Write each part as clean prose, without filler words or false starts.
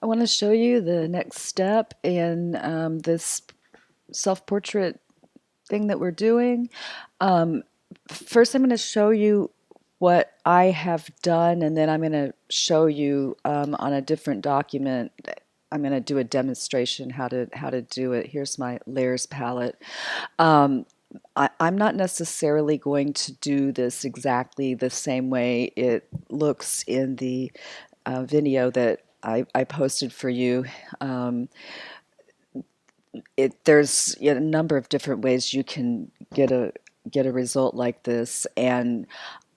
I want to show you the next step in this self-portrait thing that we're doing. Um, First, I'm going to show you what I have done, and then I'm going to show you on a different document. I'm going to do a demonstration how to do it. Here's my layers palette. Um, I'm not necessarily going to do this exactly the same way it looks in the video that I posted for you. Um, there's a number of different ways you can get a result like this, and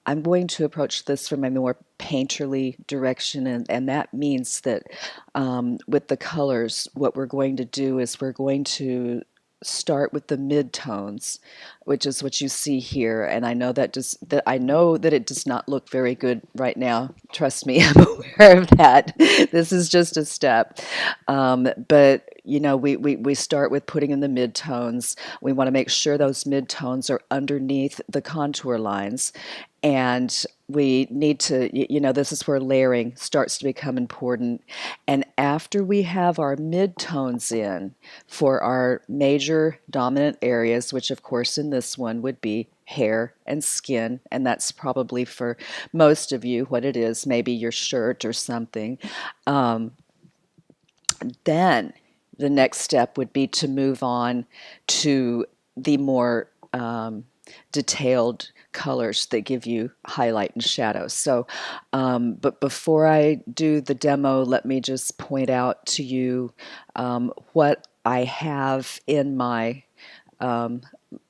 I'm going to approach this from a more painterly direction, and that means that with the colors, what we're going to do is we're going to start with the mid-tones, which is what you see here. And I know that it does not look very good right now. Trust me, I'm aware of that. This is just a step. But we start with putting in the mid-tones. We want to make sure those mid-tones are underneath the contour lines. And we need to, this is where layering starts to become important. And after we have our midtones in for our major dominant areas, which of course in this one would be hair and skin, and that's probably for most of you what it is, maybe your shirt or something. Um, then the next step would be to move on to the more detailed colors that give you highlight and shadow. So, but before I do the demo, let me just point out to you what I have in my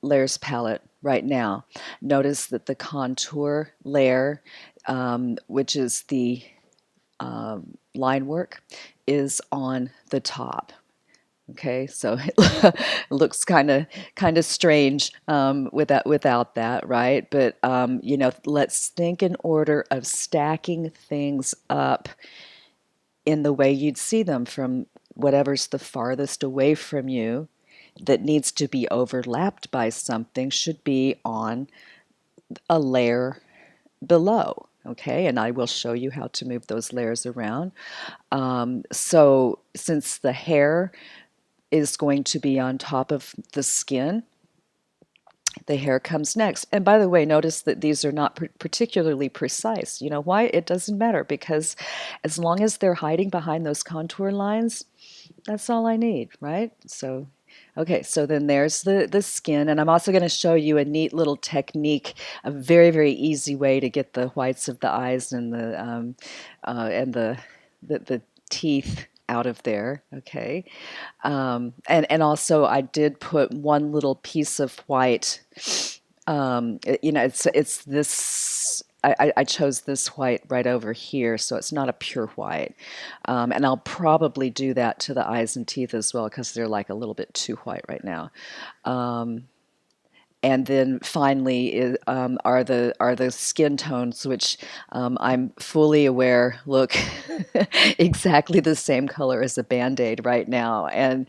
layers palette right now. Notice that the contour layer, which is the line work, is on the top. Okay, so it looks kind of strange without that, right? But let's think in order of stacking things up in the way you'd see them from whatever's the farthest away from you that needs to be overlapped by something should be on a layer below. Okay, and I will show you how to move those layers around. So since the hair is going to be on top of the skin, the hair comes next. And by the way, notice that these are not particularly precise. You know why? It doesn't matter, because as long as they're hiding behind those contour lines, that's all I need, right? So okay, so then there's the skin, and I'm also going to show you a neat little technique, a very, very easy way to get the whites of the eyes and the teeth out of there. Okay, and also I did put one little piece of white. It's this. I chose this white right over here, so it's not a pure white. And I'll probably do that to the eyes and teeth as well, because they're like a little bit too white right now. And then finally are the skin tones, which I'm fully aware look exactly the same color as a Band-Aid right now. And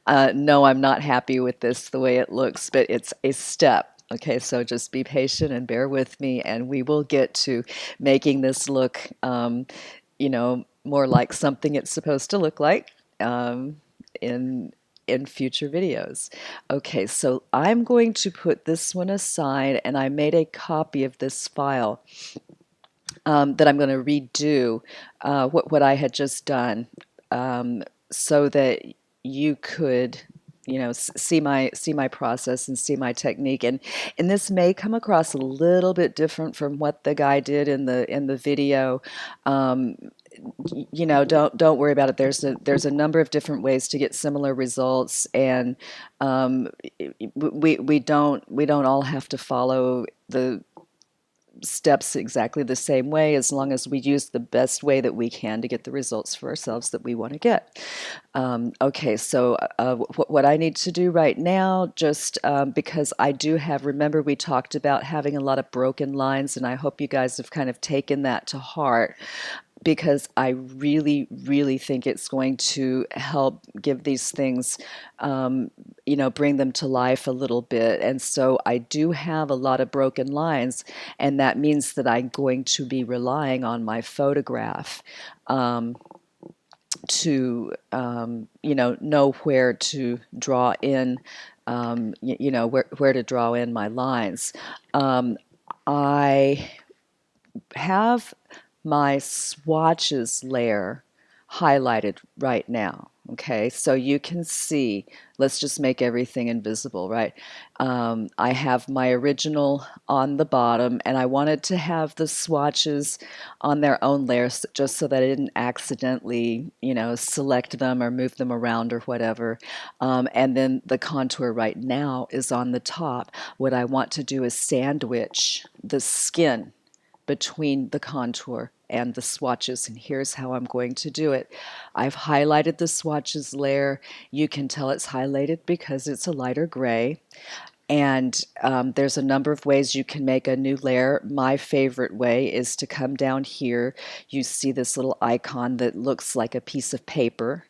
no, I'm not happy with this the way it looks, but it's a step. Okay, so just be patient and bear with me, and we will get to making this look, more like something it's supposed to look like in future videos. Okay, so I'm going to put this one aside, and I made a copy of this file that I'm going to redo what I had just done, so that you could see my process and see my technique. And this may come across a little bit different from what the guy did in the video. um, don't worry about it. There's a number of different ways to get similar results, and we don't all have to follow the steps exactly the same way, as long as we use the best way that we can to get the results for ourselves that we want to get. Okay, so what I need to do right now, just because I do have, remember we talked about having a lot of broken lines, and I hope you guys have kind of taken that to heart, because I really, really think it's going to help give these things, bring them to life a little bit. And so I do have a lot of broken lines, and that means that I'm going to be relying on my photograph to know where to draw in, where to draw in my lines. I have my swatches layer highlighted right now. Okay, so you can see, let's just make everything invisible, right? I have my original on the bottom, and I wanted to have the swatches on their own layers just so that I didn't accidentally, select them or move them around or whatever. And then the contour right now is on the top. What I want to do is sandwich the skin between the contour and the swatches, and here's how I'm going to do it. I've highlighted the swatches layer. You can tell it's highlighted because it's a lighter gray. And there's a number of ways you can make a new layer. My favorite way is to come down here. You see this little icon that looks like a piece of paper.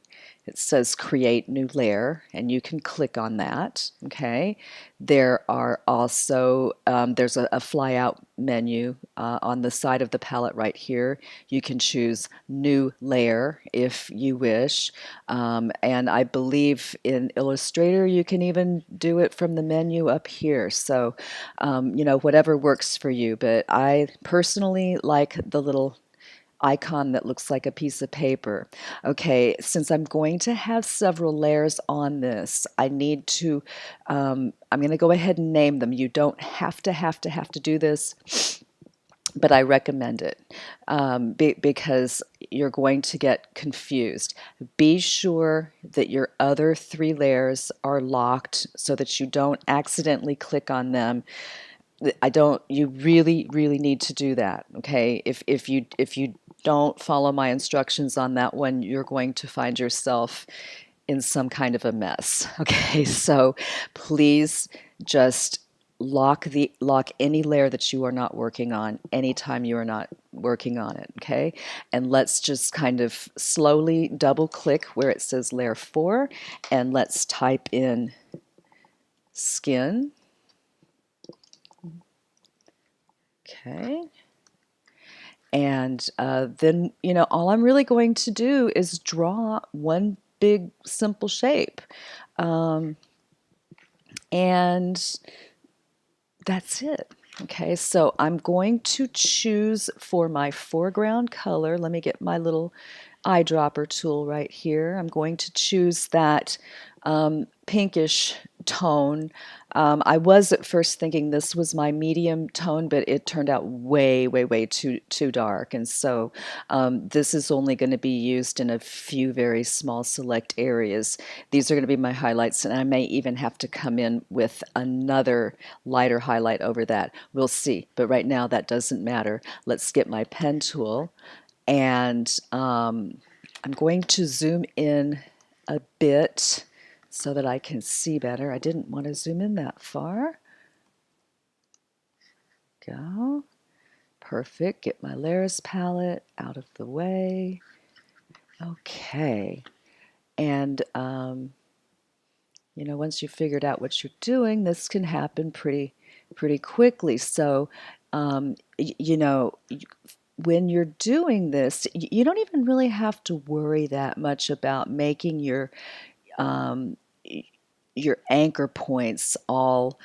It says create new layer, and you can click on that. Okay. There are also, there's a fly out menu on the side of the palette right here. You can choose new layer if you wish. And I believe in Illustrator you can even do it from the menu up here. So, whatever works for you. But I personally like the little icon that looks like a piece of paper. Okay, since I'm going to have several layers on this, I need to, I'm going to go ahead and name them. You don't have to do this, but I recommend it because you're going to get confused. Be sure that your other 3 layers are locked so that you don't accidentally click on them. You really, really need to do that. Okay. If you don't follow my instructions on that one, you're going to find yourself in some kind of a mess. Okay. So please just lock any layer that you are not working on anytime you are not working on it. Okay. And let's just kind of slowly double click where it says layer 4, and let's type in skin. Okay. And then, all I'm really going to do is draw one big simple shape. And that's it. Okay, so I'm going to choose for my foreground color. Let me get my little eyedropper tool right here. I'm going to choose that pinkish tone. I was at first thinking this was my medium tone, but it turned out way, way, way too dark. And so this is only going to be used in a few very small select areas. These are going to be my highlights, and I may even have to come in with another lighter highlight over that. We'll see. But right now that doesn't matter. Let's get my pen tool, and I'm going to zoom in a bit so that I can see better. I didn't want to zoom in that far. Go. Perfect. Get my layers palette out of the way. Okay. And, once you've figured out what you're doing, this can happen pretty quickly. So, when you're doing this, you don't even really have to worry that much about making your anchor points all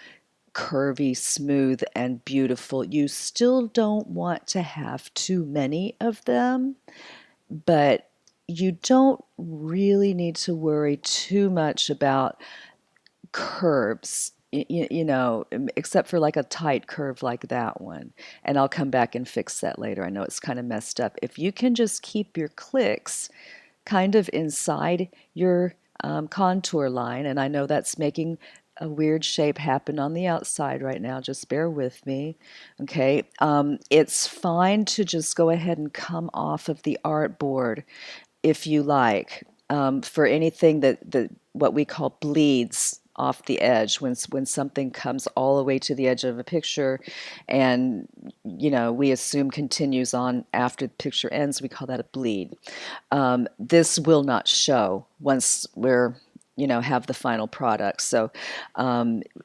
curvy, smooth, and beautiful. You still don't want to have too many of them, but you don't really need to worry too much about curves, except for like a tight curve like that one. And I'll come back and fix that later. I know it's kind of messed up. If you can just keep your clicks kind of inside your contour line, and I know that's making a weird shape happen on the outside right now. Just bear with me. Okay. It's fine to just go ahead and come off of the artboard if you like. For anything that what we call bleeds off the edge, when something comes all the way to the edge of a picture and we assume continues on after the picture ends, we call that a bleed. This will not show once we're have the final product. So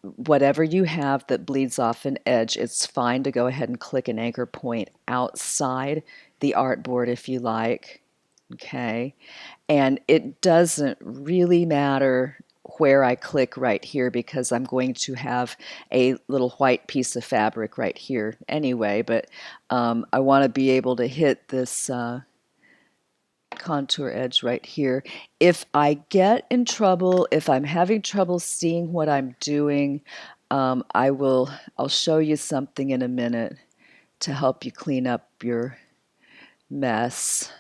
whatever you have that bleeds off an edge, it's fine to go ahead and click an anchor point outside the artboard if you like. okay? And it doesn't really matter where I click right here because I'm going to have a little white piece of fabric right here anyway, but I want to be able to hit this contour edge right here. If I get in trouble, if I'm having trouble seeing what I'm doing, I'll show you something in a minute to help you clean up your mess,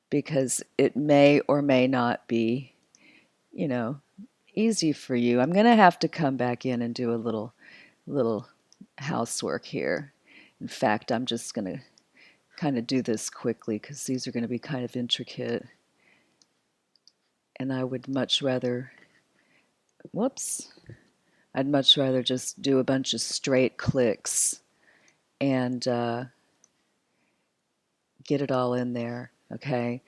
because it may or may not be, you know, easy for you. I'm going to have to come back in and do a little housework here. In fact, I'm just going to kind of do this quickly because these are going to be kind of intricate. And I would much rather, whoops, I'd much rather just do a bunch of straight clicks and get it all in there, okay?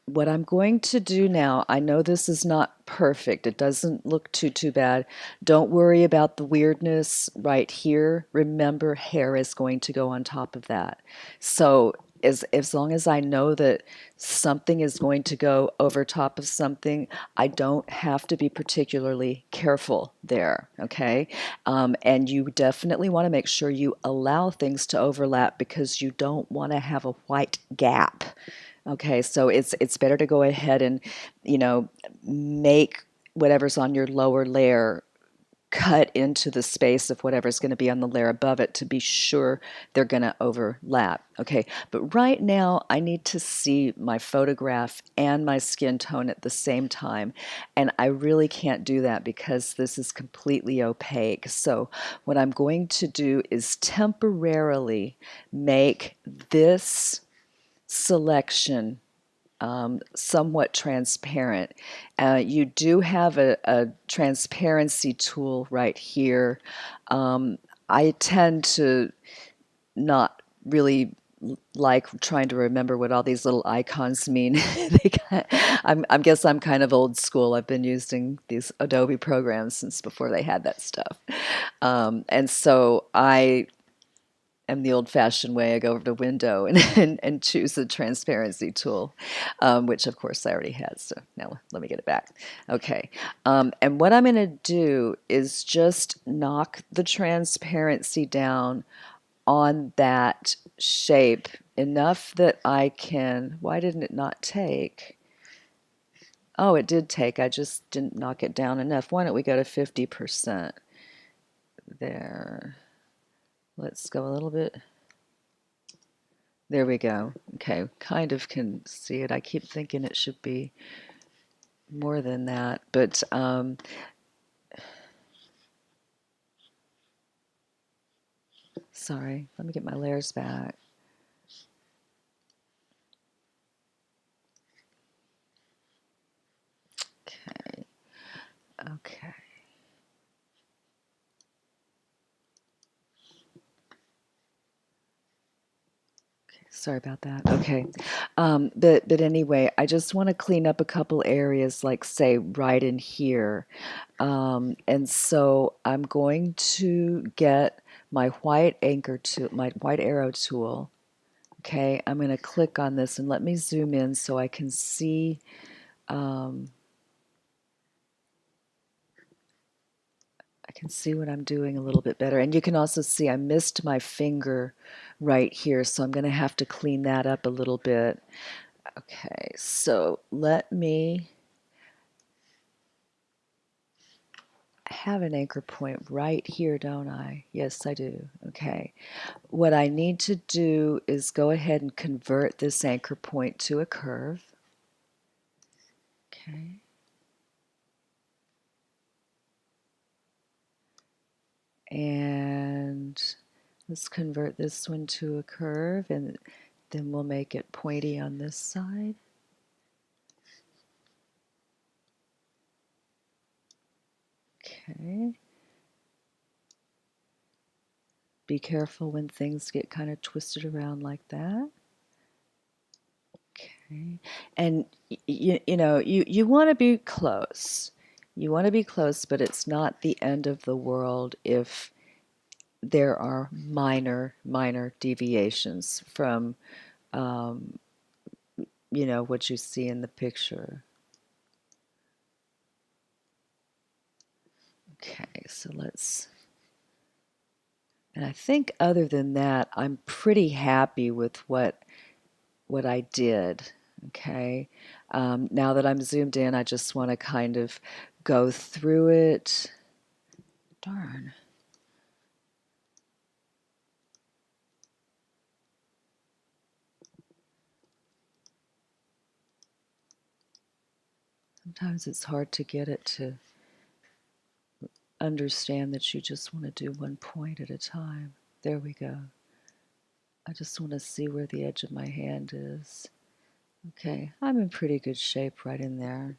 What I'm going to do now, I know this is not perfect. It doesn't look too bad. Don't worry about the weirdness right here. Remember, hair is going to go on top of that. So as long as I know that something is going to go over top of something, I don't have to be particularly careful there, okay? And you definitely want to make sure you allow things to overlap because you don't want to have a white gap. Okay, so it's better to go ahead and, make whatever's on your lower layer cut into the space of whatever's going to be on the layer above it to be sure they're going to overlap. Okay, but right now I need to see my photograph and my skin tone at the same time, and I really can't do that because this is completely opaque. So what I'm going to do is temporarily make this selection somewhat transparent. You do have a transparency tool right here. I tend to not really like trying to remember what all these little icons mean. I guess I'm kind of old school. I've been using these Adobe programs since before they had that stuff. And so I am the old-fashioned way. I go over to Window and choose the transparency tool, which of course I already had. So now let me get it back. Okay, and what I'm going to do is just knock the transparency down on that shape enough that I can. Why didn't it not take? Oh, it did take. I just didn't knock it down enough. Why don't we go to 50% there? Let's go a little bit. There we go. Okay, kind of can see it. I keep thinking it should be more than that, but sorry, let me get my layers back. Okay, okay. Sorry about that. Okay. But anyway, I just want to clean up a couple areas, like say right in here. And so I'm going to get my white anchor tool, my white arrow tool. Okay, I'm going to click on this and let me zoom in so I can see. I can see what I'm doing a little bit better. And you can also see I missed my finger right here, so I'm going to have to clean that up a little bit. Okay, so let me have an anchor point right here, don't I? Yes, I do. Okay. What I need to do is go ahead and convert this anchor point to a curve. Okay. And let's convert this one to a curve, and then we'll make it pointy on this side. Okay. Be careful when things get kind of twisted around like that. Okay. And you want to be close. You want to be close, but it's not the end of the world if there are minor deviations from what you see in the picture. Okay, so and I think other than that, I'm pretty happy with what I did. Okay, now that I'm zoomed in, I just want to kind of go through it. Darn. Sometimes it's hard to get it to understand that you just want to do one point at a time. There we go. I just want to see where the edge of my hand is. Okay, I'm in pretty good shape right in there.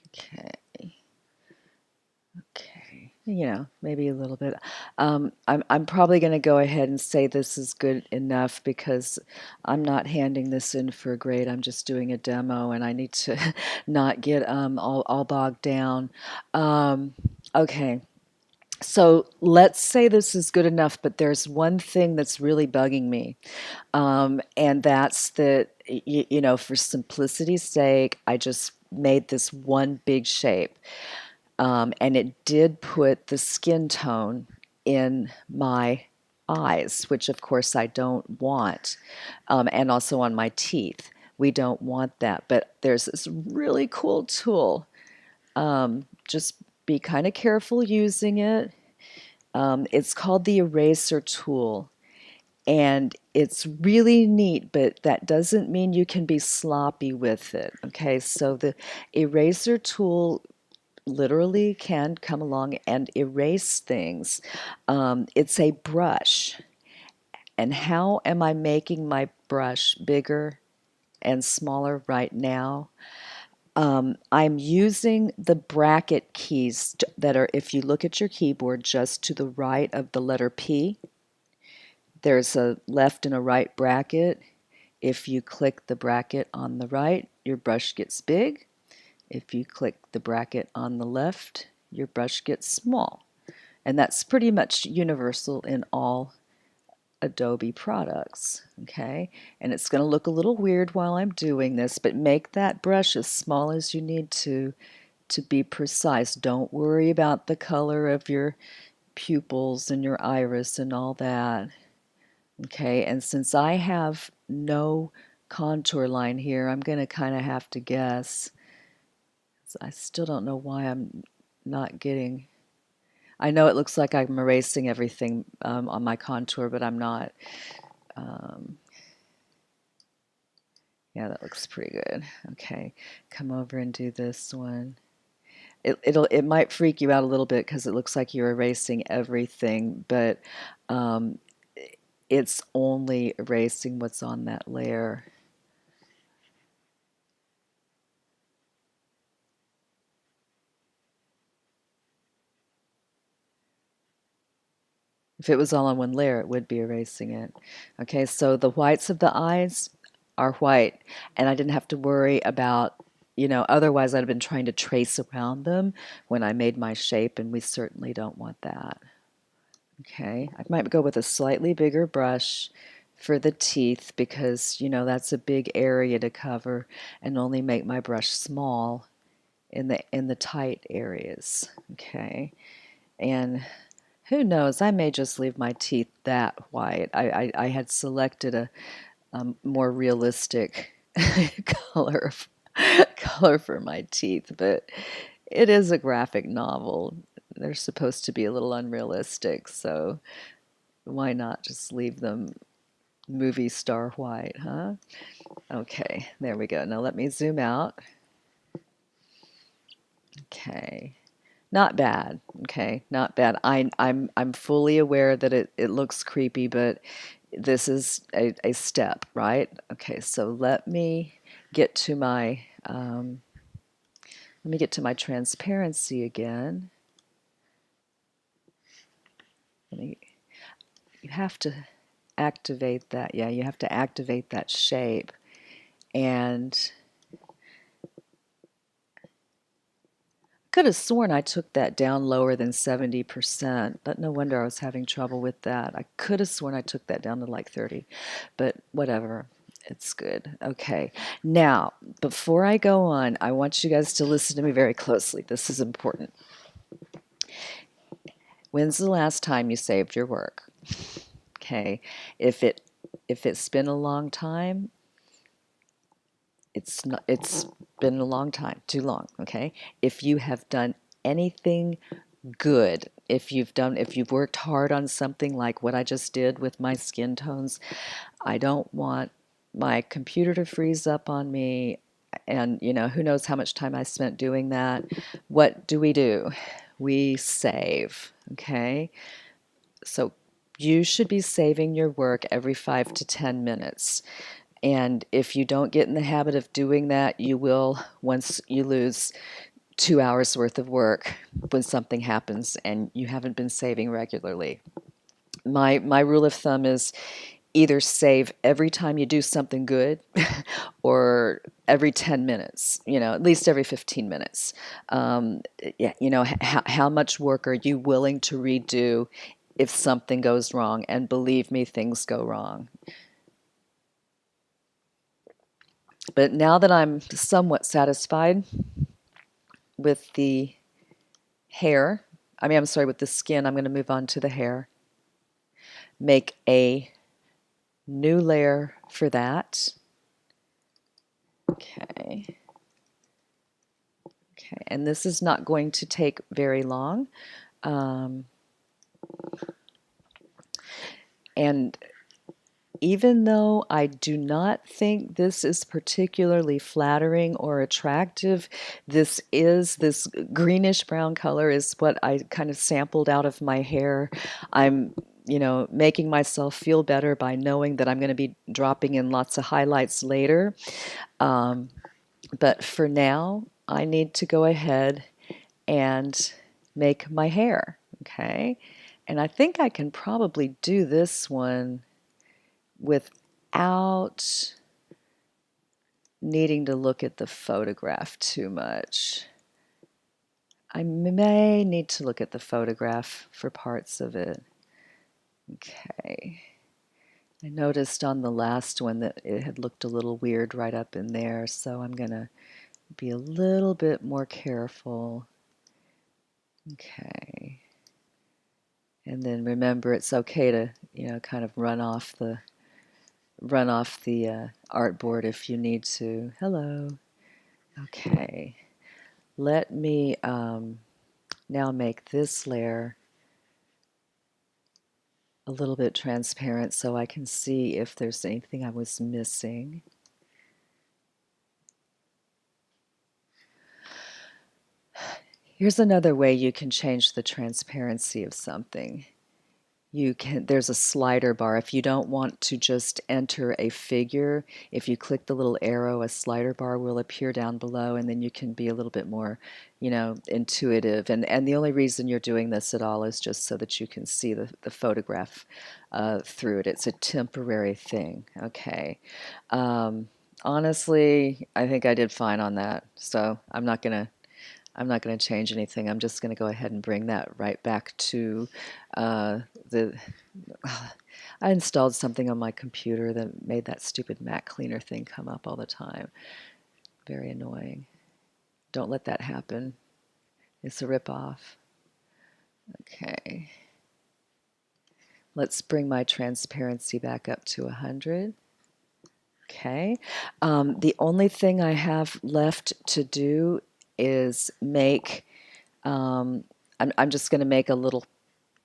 Okay. Okay, maybe a little bit. I'm probably going to go ahead and say this is good enough because I'm not handing this in for a grade. I'm just doing a demo, and I need to not get all bogged down. Okay, so let's say this is good enough, but there's one thing that's really bugging me, and that's that for simplicity's sake, I just made this one big shape. And it did put the skin tone in my eyes, which of course I don't want, and also on my teeth. We don't want that. But there's this really cool tool. Just be kind of careful using it. It's called the eraser tool. And it's really neat, but that doesn't mean you can be sloppy with it. Okay, so the eraser tool literally can come along and erase things. It's a brush. And how am I making my brush bigger and smaller right now? I'm using the bracket keys that are, if you look at your keyboard, just to the right of the letter P. There's a left and a right bracket. If you click the bracket on the right, your brush gets big. If you click the bracket on the left, your brush gets small. And that's pretty much universal in all Adobe products, okay? And it's going to look a little weird while I'm doing this, but make that brush as small as you need to be precise. Don't worry about the color of your pupils and your iris and all that, okay? And since I have no contour line here, I'm going to kind of have to guess. I still don't know why I'm not getting. I know it looks like I'm erasing everything on my contour, but I'm not. Um, yeah, that looks pretty good. Okay, come over and do this one. It might freak you out a little bit because it looks like you're erasing everything, but um, it's only erasing what's on that layer. If it was all on one layer, it would be erasing it. Okay, so the whites of the eyes are white, and I didn't have to worry about, otherwise I'd have been trying to trace around them when I made my shape, and we certainly don't want that. Okay, I might go with a slightly bigger brush for the teeth because, that's a big area to cover, and only make my brush small in the tight areas. Okay, and who knows? I may just leave my teeth that white. I had selected a more realistic color color for my teeth, but it is a graphic novel. They're supposed to be a little unrealistic, so why not just leave them movie star white, huh? Okay, there we go. Now let me zoom out. Okay. Not bad. Okay, not bad. I'm fully aware that it looks creepy, but this is a step, right? Okay, so get to my let me get to my transparency again. You have to activate that. Yeah, you have to activate that shape. And could have sworn I took that down lower than 70%, but no wonder I was having trouble with that. I could have sworn I took that down to like 30, but whatever. It's good. Okay. Now, before I go on, I want you guys to listen to me very closely. This is important. When's the last time you saved your work? Okay. If it if it's been a long time, it's been a long time, too long, okay? If you have done anything good, if you've worked hard on something like what I just did with my skin tones, I don't want my computer to freeze up on me, and who knows how much time I spent doing that. What do? We save, okay? So you should be saving your work every 5 to 10 minutes. And if you don't get in the habit of doing that, you will, once you lose 2 hours worth of work when something happens and you haven't been saving regularly. My rule of thumb is either save every time you do something good or every 10 minutes, at least every 15 minutes. Yeah, how much work are you willing to redo if something goes wrong? And believe me, things go wrong. But now that I'm somewhat satisfied with the hair, I'm sorry, with the skin, I'm going to move on to the hair. Make a new layer for that. Okay. Okay, and this is not going to take very long. And even though I do not think this is particularly flattering or attractive, this greenish brown color is what I kind of sampled out of my hair. I'm making myself feel better by knowing that I'm going to be dropping in lots of highlights later. But for now, I need to go ahead and make my hair, okay? And I think I can probably do this one without needing to look at the photograph too much. I may need to look at the photograph for parts of it. Okay. I noticed on the last one that it had looked a little weird right up in there, so I'm going to be a little bit more careful. Okay. And then remember, it's okay to, kind of run off the artboard if you need to. Hello. Okay. Let me now make this layer a little bit transparent so I can see if there's anything I was missing. Here's another way you can change the transparency of something. There's a slider bar. If you don't want to just enter a figure, if you click the little arrow, a slider bar will appear down below, and then you can be a little bit more, intuitive. And the only reason you're doing this at all is just so that you can see the photograph through it. It's a temporary thing, okay? Honestly, I think I did fine on that, so I'm not gonna change anything. I'm just going to go ahead and bring that right back to the. I installed something on my computer that made that stupid Mac cleaner thing come up all the time. Very annoying. Don't let that happen. It's a ripoff. Okay. Let's bring my transparency back up to 100. Okay. The only thing I have left to do is make, I'm just going to make a little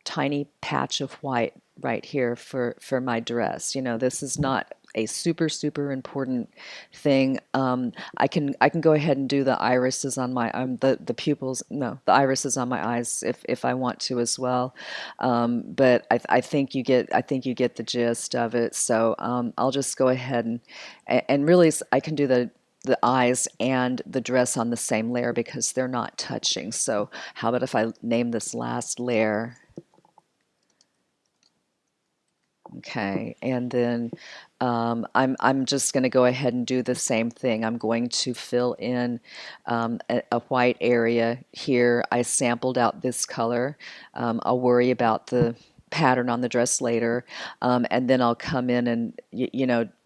tiny patch of white right here for my dress. This is not a super important thing. I can go ahead and do the irises on my the pupils. No, the irises on my eyes if I want to as well. But I think you get the gist of it. So I'll just go ahead and really I can do the eyes and the dress on the same layer because they're not touching. So how about if I name this last layer Okay, and then I'm just going to go ahead and do the same thing. I'm going to fill in a white area here. I sampled out this color. I'll worry about the pattern on the dress later, and then I'll come in and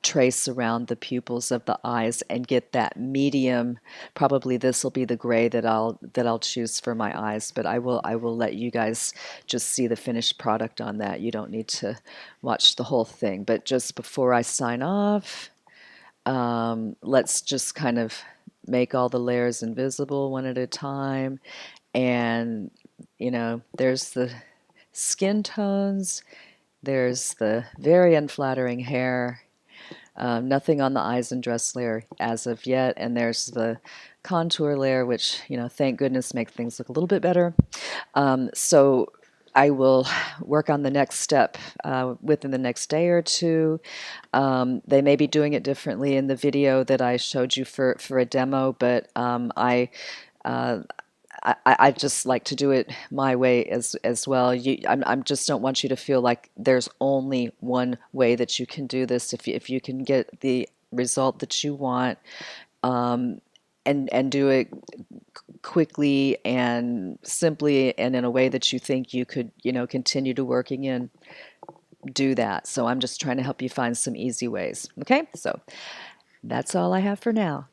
trace around the pupils of the eyes and get that medium. Probably this will be the gray that I'll choose for my eyes, but I will let you guys just see the finished product on that. You don't need to watch the whole thing. But just before I sign off, let's just kind of make all the layers invisible one at a time. And, there's the skin tones, there's the very unflattering hair, nothing on the eyes and dress layer as of yet. And there's the contour layer, which, thank goodness makes things look a little bit better. So I will work on the next step within the next day or two. They may be doing it differently in the video that I showed you for a demo, but uh, I just like to do it my way as well. I'm just don't want you to feel like there's only one way that you can do this. If you can get the result that you want, um, and do it quickly and simply and in a way that you think you could, continue to working in, do that. So I'm just trying to help you find some easy ways. Okay, so that's all I have for now.